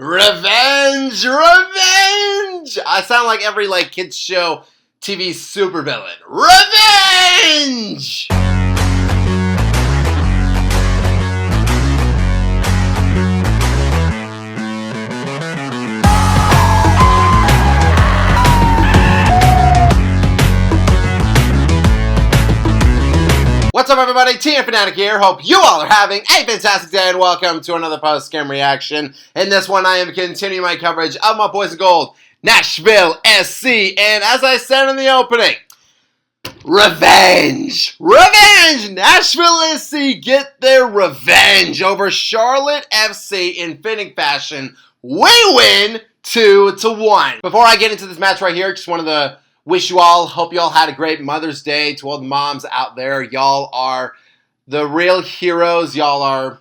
Revenge! Revenge! I sound like every kids show TV supervillain. Revenge! What's up, everybody? TM Fanatic here. Hope you all are having a fantastic day, and welcome to another post-game reaction. In this one, I am continuing my coverage of my boys in gold, Nashville SC, and as I said in the opening, revenge! Revenge! Nashville SC get their revenge over Charlotte FC in fitting fashion. We win 2-1. Before I get into this match right here, just wanted to hope you all had a great Mother's Day. To all the moms out there, y'all are the real heroes. Y'all are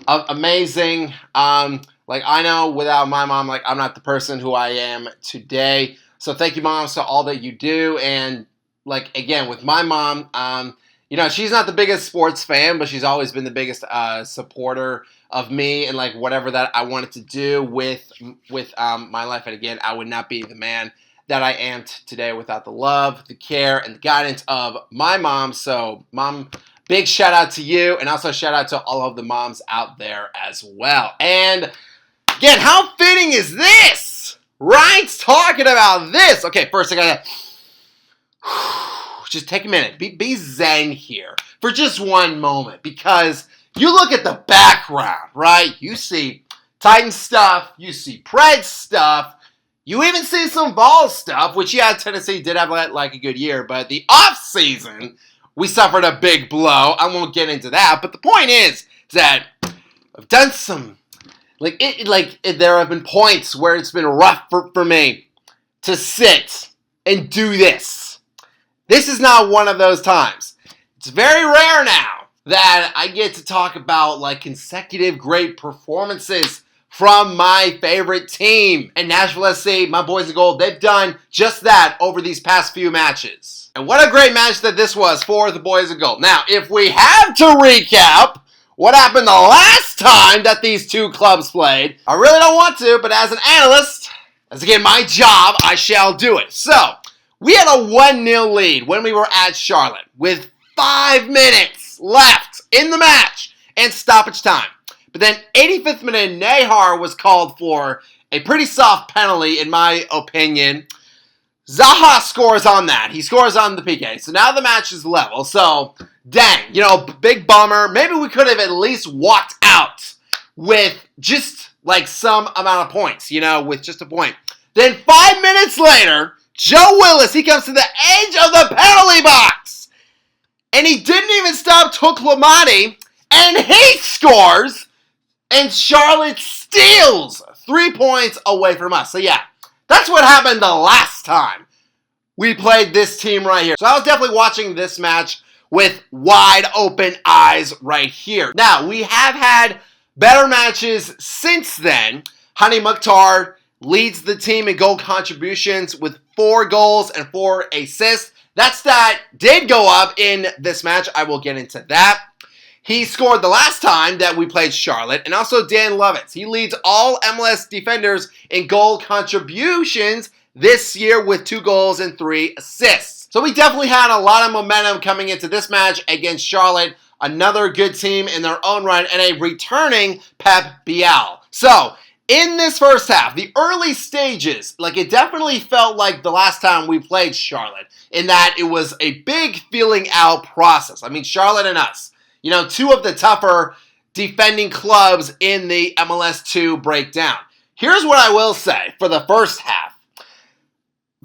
amazing. I know without my mom, I'm not the person who I am today. So thank you, moms, for all that you do. And again, with my mom, she's not the biggest sports fan, but she's always been the biggest supporter of me and whatever that I wanted to do with my life. And again, I would not be the man that I am today without the love, the care, and the guidance of my mom. So, Mom, big shout out to you, and also shout out to all of the moms out there as well. And again, how fitting is this? Right? Talking about this. Okay, first I gotta just take a minute. Be zen here for just one moment, because you look at the background, right? You see Titan stuff, you see Pred stuff, you even see some ball stuff, which, yeah, Tennessee did have a good year, but the offseason, we suffered a big blow. I won't get into that, but the point is that I've done some, there have been points where it's been rough for me to sit and do this. This is not one of those times. It's very rare now that I get to talk about, consecutive great performances from my favorite team. And Nashville SC, my boys in gold, they've done just that over these past few matches. And what a great match that this was for the boys in gold. Now, if we have to recap what happened the last time that these two clubs played, I really don't want to, but as an analyst, as again my job, I shall do it. So, we had a 1-0 lead when we were at Charlotte with 5 minutes left in the match and stoppage time. But then 85th minute, Nahar was called for a pretty soft penalty, in my opinion. Zaha scores on that. He scores on the PK. So now the match is level. So, dang, big bummer. Maybe we could have at least walked out with just, some amount of points, with just a point. Then 5 minutes later, Joe Willis, he comes to the edge of the penalty box. And he didn't even stop Tuklamati, and he scores. And Charlotte steals 3 points away from us. So yeah, that's what happened the last time we played this team right here. So I was definitely watching this match with wide open eyes right here. Now, we have had better matches since then. Hani Mukhtar leads the team in goal contributions with 4 goals and 4 assists. That stat did go up in this match. I will get into that. He scored the last time that we played Charlotte, and also Dan Lovitz. He leads all MLS defenders in goal contributions this year with 2 goals and 3 assists. So we definitely had a lot of momentum coming into this match against Charlotte, another good team in their own right, and a returning Pep Bial. So, in this first half, the early stages, it definitely felt like the last time we played Charlotte, in that it was a big feeling out process. I mean, Charlotte and us. 2 of the tougher defending clubs in the MLS 2 breakdown. Here's what I will say for the first half.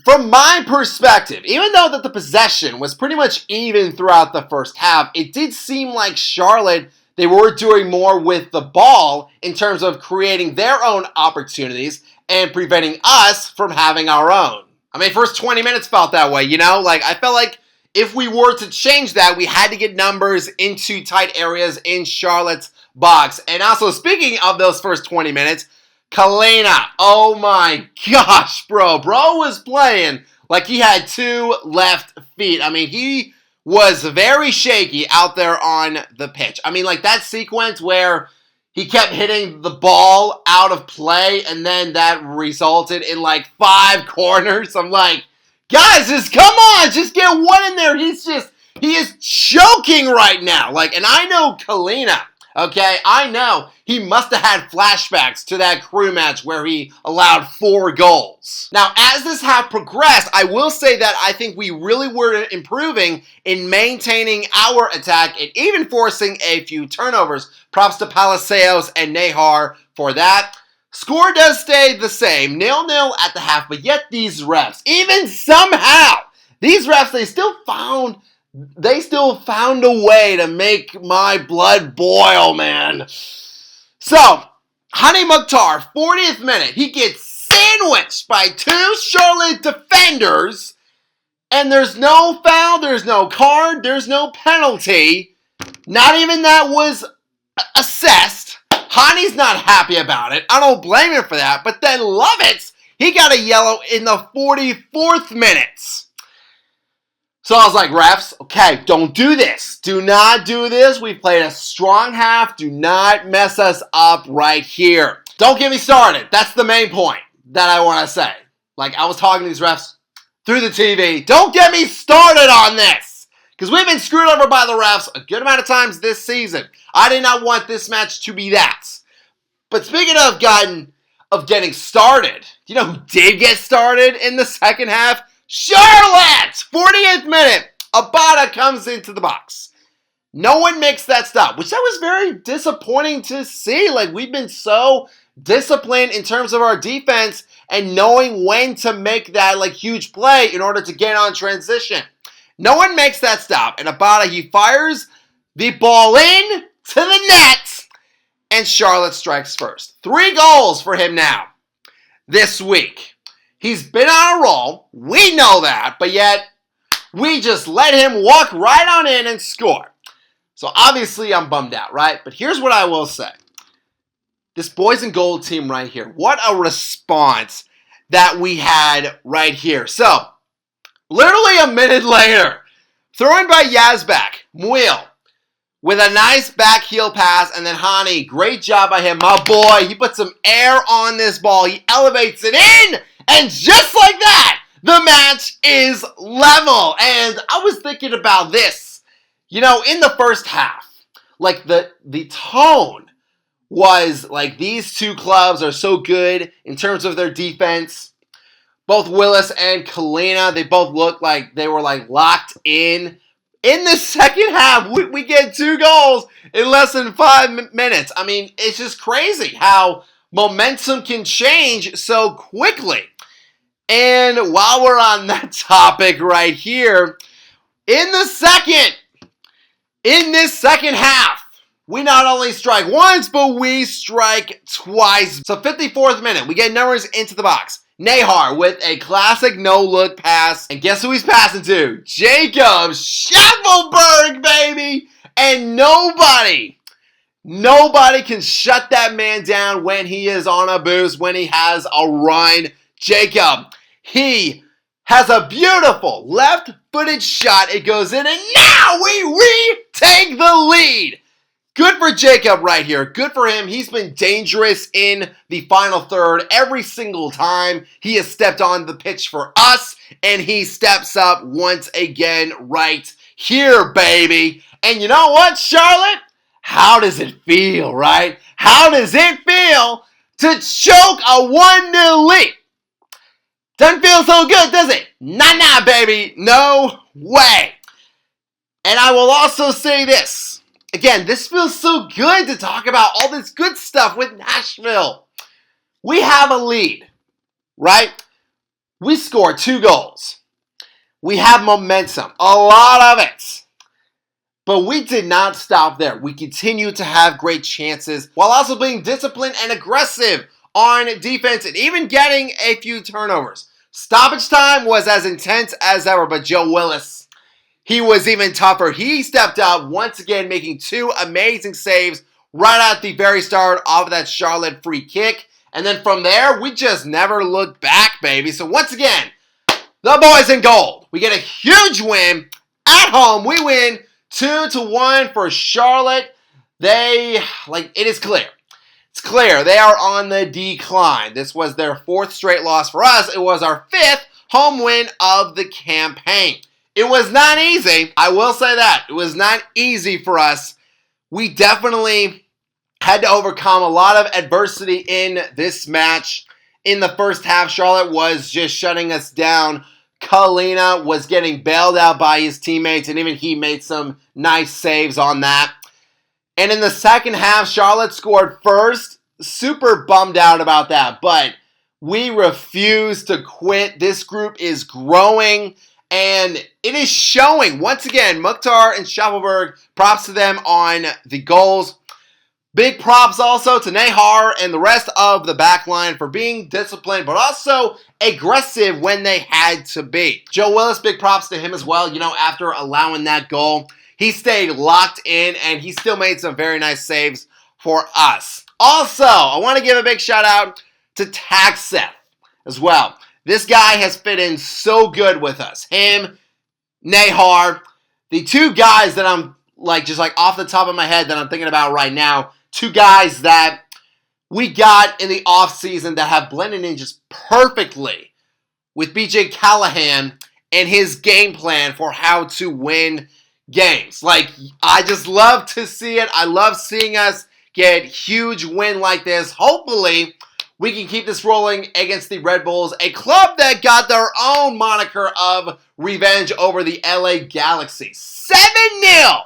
From my perspective, even though that the possession was pretty much even throughout the first half, it did seem like Charlotte, they were doing more with the ball in terms of creating their own opportunities and preventing us from having our own. I mean, first 20 minutes felt that way, I felt like if we were to change that, we had to get numbers into tight areas in Charlotte's box. And also, speaking of those first 20 minutes, Kalena, oh my gosh, bro. Bro was playing like he had 2 left feet. I mean, he was very shaky out there on the pitch. I mean, that sequence where He kept hitting the ball out of play, and then that resulted in like 5 corners. I'm like, guys, just come on, just get one in there. He is choking right now. Like, and I know Kalina, okay? I know he must have had flashbacks to that crew match where he allowed 4 goals. Now, as this half progressed, I will say that I think we really were improving in maintaining our attack and even forcing a few turnovers. Props to Palacios and Nahar for that. Score does stay the same, 0-0 at the half, but yet these refs, even somehow, these refs, they still found a way to make my blood boil, man. So, Hani Mukhtar, 40th minute, he gets sandwiched by 2 Charlotte defenders, and there's no foul, there's no card, there's no penalty. Not even that was assessed. Hani's not happy about it. I don't blame him for that. But then Lovitz, he got a yellow in the 44th minute. So I was like, refs, okay, don't do this. Do not do this. We played a strong half. Do not mess us up right here. Don't get me started. That's the main point that I want to say. Like, I was talking to these refs through the TV. Don't get me started on this. Because we've been screwed over by the refs a good amount of times this season. I did not want this match to be that. But speaking of getting started, you know who did get started in the second half? Charlotte! 40th minute, Abada comes into the box. No one makes that stop, which that was very disappointing to see. Like, we've been so disciplined in terms of our defense and knowing when to make that, like, huge play in order to get on transition. No one makes that stop, and Abada, he fires the ball in to the net, and Charlotte strikes first. 3 goals for him now this week. He's been on a roll. We know that, but yet we just let him walk right on in and score. So obviously I'm bummed out, right? But here's what I will say. This boys and gold team right here, what a response that we had right here. So, literally a minute later, thrown by Yazbek, Muil, with a nice back heel pass, and then Hani, great job by him, my boy. He put some air on this ball. He elevates it in, and just like that, the match is level. And I was thinking about this, you know, in the first half, like the tone was like these two clubs are so good in terms of their defense. Both Willis and Kalina, they both looked like they were like locked in. In the second half, we get 2 goals in less than 5 minutes. I mean, it's just crazy how momentum can change so quickly. And while we're on that topic right here, in this second half, we not only strike once, but we strike twice. So 54th minute, we get numbers into the box. Nahar with a classic no-look pass. And guess who he's passing to? Jacob Schaffelberg, baby! And nobody can shut that man down when he is on a boost, when he has a run. Jacob, he has a beautiful left-footed shot. It goes in, and now we retake the lead. Good for Jacob right here. Good for him. He's been dangerous in the final third every single time he has stepped on the pitch for us, and he steps up once again right here, baby. And you know what, Charlotte? How does it feel, right? How does it feel to choke a 1-0 lead? Doesn't feel so good, does it? Nah, baby. No way. And I will also say this. Again, this feels so good to talk about all this good stuff with Nashville. We have a lead, right? We scored 2 goals. We have momentum, a lot of it. But we did not stop there. We continue to have great chances while also being disciplined and aggressive on defense and even getting a few turnovers. Stoppage time was as intense as ever, but Joe Willis, he was even tougher. He stepped up once again, making 2 amazing saves right at the very start of that Charlotte free kick. And then from there, we just never looked back, baby. So once again, the boys in gold. We get a huge win at home. We win 2-1 for Charlotte. It is clear. it's clear they are on the decline. This was their 4th straight loss for us. It was our 5th home win of the campaign. It was not easy. I will say that. It was not easy for us. We definitely had to overcome a lot of adversity in this match. In the first half, Charlotte was just shutting us down. Kalina was getting bailed out by his teammates, and even he made some nice saves on that. And in the second half, Charlotte scored first. Super bummed out about that, but we refuse to quit. This group is growing, and it is showing. Once again, Mukhtar and Schaffenberg, props to them on the goals. Big props also to Nahar and the rest of the back line for being disciplined, but also aggressive when they had to be. Joe Willis, big props to him as well. You know, after allowing that goal, he stayed locked in, and he still made some very nice saves for us. Also, I want to give a big shout out to Taxeth as well. This guy has fit in so good with us. Him, Nahar, the 2 guys that I'm just off the top of my head that I'm thinking about right now. 2 guys that we got in the offseason that have blended in just perfectly with BJ Callahan and his game plan for how to win games. I just love to see it. I love seeing us get huge win like this. Hopefully, we can keep this rolling against the Red Bulls, a club that got their own moniker of revenge over the LA Galaxy. 7-0!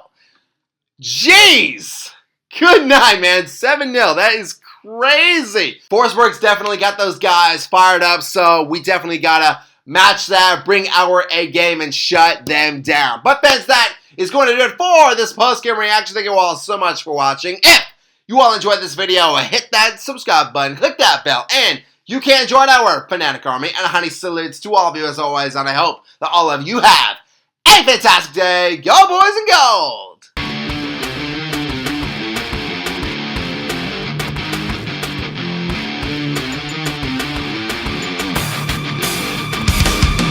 Jeez! Good night, man. 7-0. That is crazy. Forsberg's definitely got those guys fired up, so we definitely got to match that, bring our A game, and shut them down. But fans, that is going to do it for this post-game reaction. Thank you all so much for watching. If you all enjoyed this video, hit that subscribe button, click that bell, and you can join our Fanatic Army. And a honey salutes to all of you as always, and I hope that all of you have a fantastic day. Go, boys and girls!